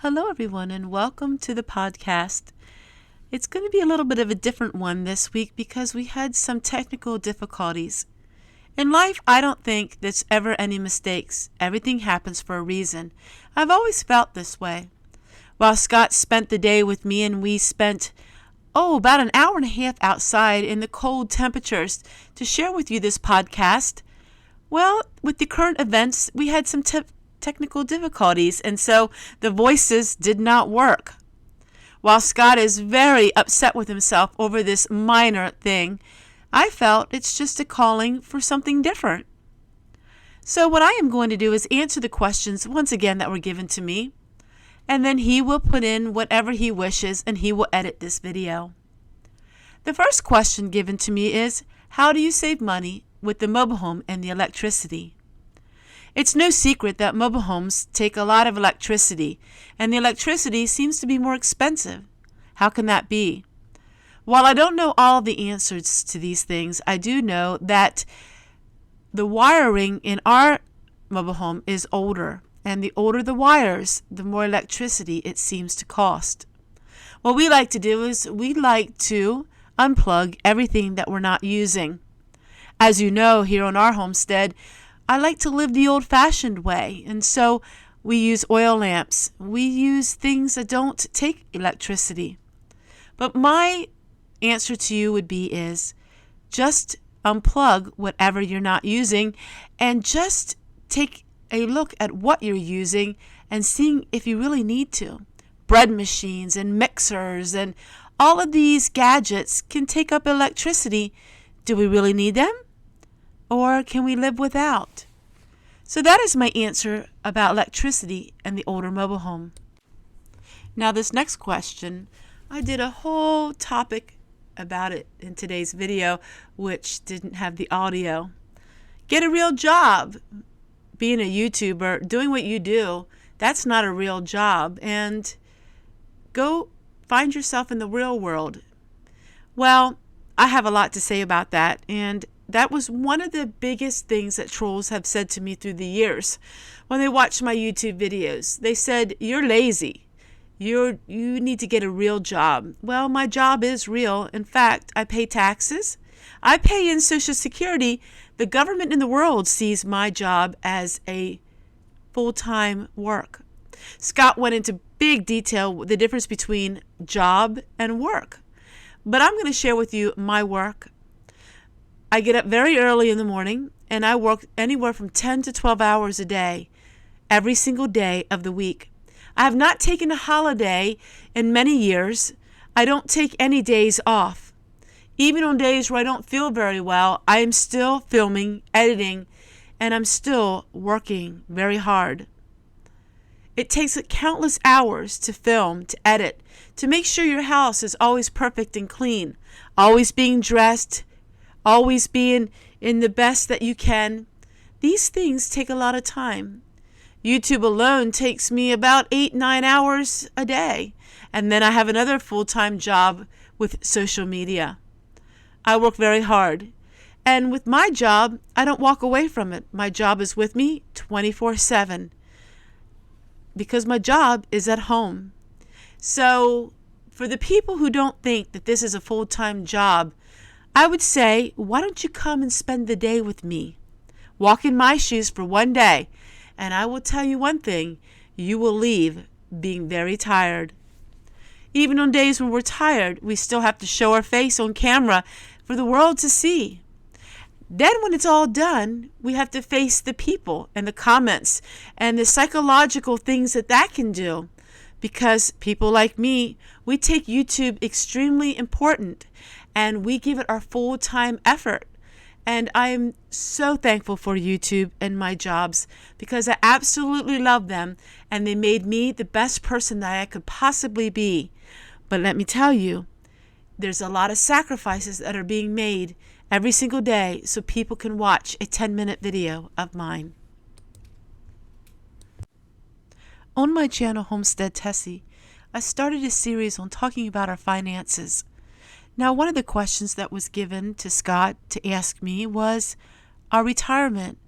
Hello, everyone, and welcome to the podcast. It's going to be a little bit of a different one this week because we had some technical difficulties. In life, I don't think there's ever any mistakes. Everything happens for a reason. I've always felt this way. While Scott spent the day with me and we spent, about an hour and a half outside in the cold temperatures to share with you this podcast, well, with the current events, we had some technical difficulties, and so the voices did not work. While Scott is very upset with himself over this minor thing, I felt it's just a calling for something different. So what I am going to do is answer the questions once again that were given to me, and then he will put in whatever he wishes and he will edit this video. The first question given to me is, how do you save money with the mobile home and the electricity? It's no secret that mobile homes take a lot of electricity, and the electricity seems to be more expensive. How can that be? While I don't know all of the answers to these things, I do know that the wiring in our mobile home is older, and the older the wires, the more electricity it seems to cost. What we like to do is we like to unplug everything that we're not using. As you know, here on our homestead, I like to live the old-fashioned way, and so we use oil lamps. We use things that don't take electricity. But my answer to you would be is just unplug whatever you're not using and just take a look at what you're using and seeing if you really need to. Bread machines and mixers and all of these gadgets can take up electricity. Do we really need them? Or can we live without? So that is my answer about electricity and the older mobile home. Now this next question, I did a whole topic about it in today's video, which didn't have the audio. Get a real job. Being a YouTuber, doing what you do, that's not a real job. And go find yourself in the real world. Well, I have a lot to say about that, and that was one of the biggest things that trolls have said to me through the years. When they watched my YouTube videos, they said, "You're lazy. You need to get a real job." Well, my job is real. In fact, I pay taxes. I pay in Social Security. The government in the world sees my job as a full-time work. Scott went into big detail with the difference between job and work. But I'm going to share with you my work. I get up very early in the morning and I work anywhere from 10 to 12 hours a day, every single day of the week. I have not taken a holiday in many years. I don't take any days off. Even on days where I don't feel very well, I am still filming, editing, and I'm still working very hard. It takes countless hours to film, to edit, to make sure your house is always perfect and clean, always being dressed, always being in the best that you can. These things take a lot of time. YouTube alone takes me about 8-9 hours a day. And then I have another full-time job with social media. I work very hard. And with my job, I don't walk away from it. My job is with me 24/7 because my job is at home. So for the people who don't think that this is a full-time job, I would say, why don't you come and spend the day with me? Walk in my shoes for one day, and I will tell you one thing, you will leave being very tired. Even on days when we're tired, we still have to show our face on camera for the world to see. Then when it's all done, we have to face the people and the comments and the psychological things that can do. Because people like me, we take YouTube extremely important and we give it our full-time effort. And I am so thankful for YouTube and my jobs because I absolutely love them and they made me the best person that I could possibly be. But let me tell you, there's a lot of sacrifices that are being made every single day so people can watch a 10-minute video of mine. On my channel, Homestead Tessie, I started a series on talking about our finances. Now, one of the questions that was given to Scott to ask me was our retirement.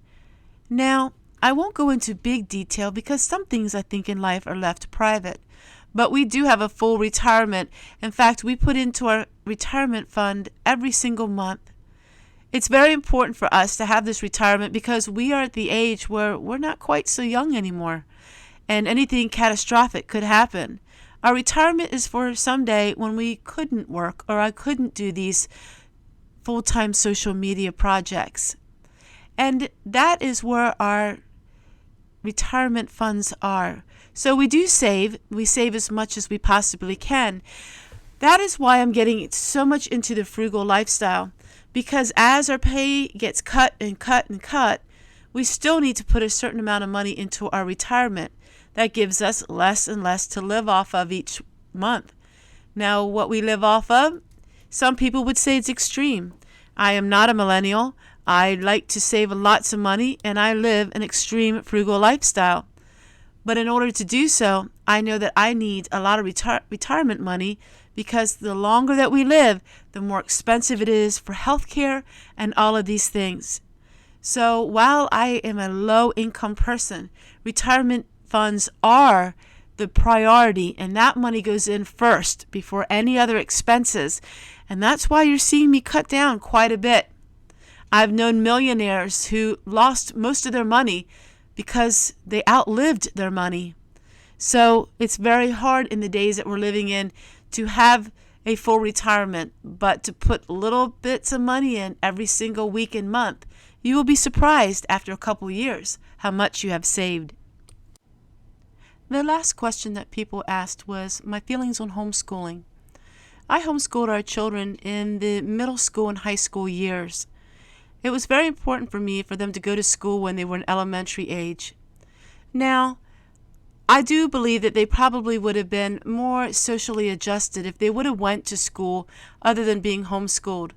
Now, I won't go into big detail because some things I think in life are left private. But we do have a full retirement. In fact, we put into our retirement fund every single month. It's very important for us to have this retirement because we are at the age where we're not quite so young anymore, and anything catastrophic could happen. Our retirement is for someday when we couldn't work or I couldn't do these full-time social media projects. And that is where our retirement funds are. So we do save. We save as much as we possibly can. That is why I'm getting so much into the frugal lifestyle, because as our pay gets cut and cut and cut, we still need to put a certain amount of money into our retirement. That gives us less and less to live off of each month. Now, what we live off of, some people would say it's extreme. I am not a millennial. I like to save lots of money, and I live an extreme frugal lifestyle. But in order to do so, I know that I need a lot of retirement money, because the longer that we live, the more expensive it is for health care and all of these things. So while I am a low-income person, retirement funds are the priority, and that money goes in first before any other expenses. And that's why you're seeing me cut down quite a bit. I've known millionaires who lost most of their money because they outlived their money. So it's very hard in the days that we're living in to have a full retirement, but to put little bits of money in every single week and month, you will be surprised after a couple years how much you have saved. The last question that people asked was my feelings on homeschooling. I homeschooled our children in the middle school and high school years. It was very important for me for them to go to school when they were in elementary age. Now, I do believe that they probably would have been more socially adjusted if they would have went to school other than being homeschooled.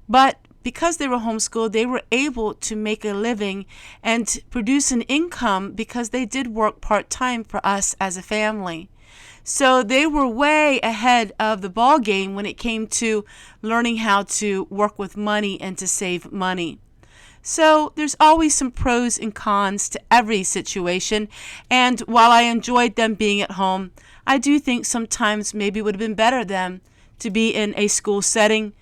But because they were homeschooled, they were able to make a living and produce an income because they did work part-time for us as a family. So they were way ahead of the ball game when it came to learning how to work with money and to save money. So there's always some pros and cons to every situation. And while I enjoyed them being at home, I do think sometimes maybe it would have been better than to be in a school setting.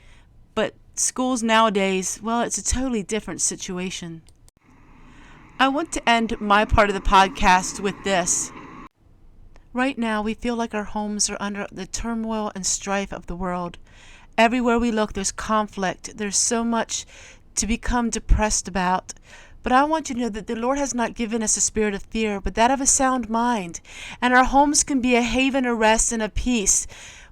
But schools nowadays, well, it's a totally different situation. I want to end my part of the podcast with this. Right now, we feel like our homes are under the turmoil and strife of the world. Everywhere we look, there's conflict. There's so much to become depressed about. But I want you to know that the Lord has not given us a spirit of fear, but that of a sound mind. And our homes can be a haven of rest and of peace.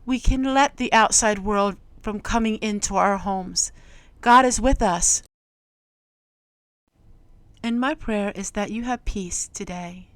We can let the outside world from coming into our homes. God is with us. And my prayer is that you have peace today.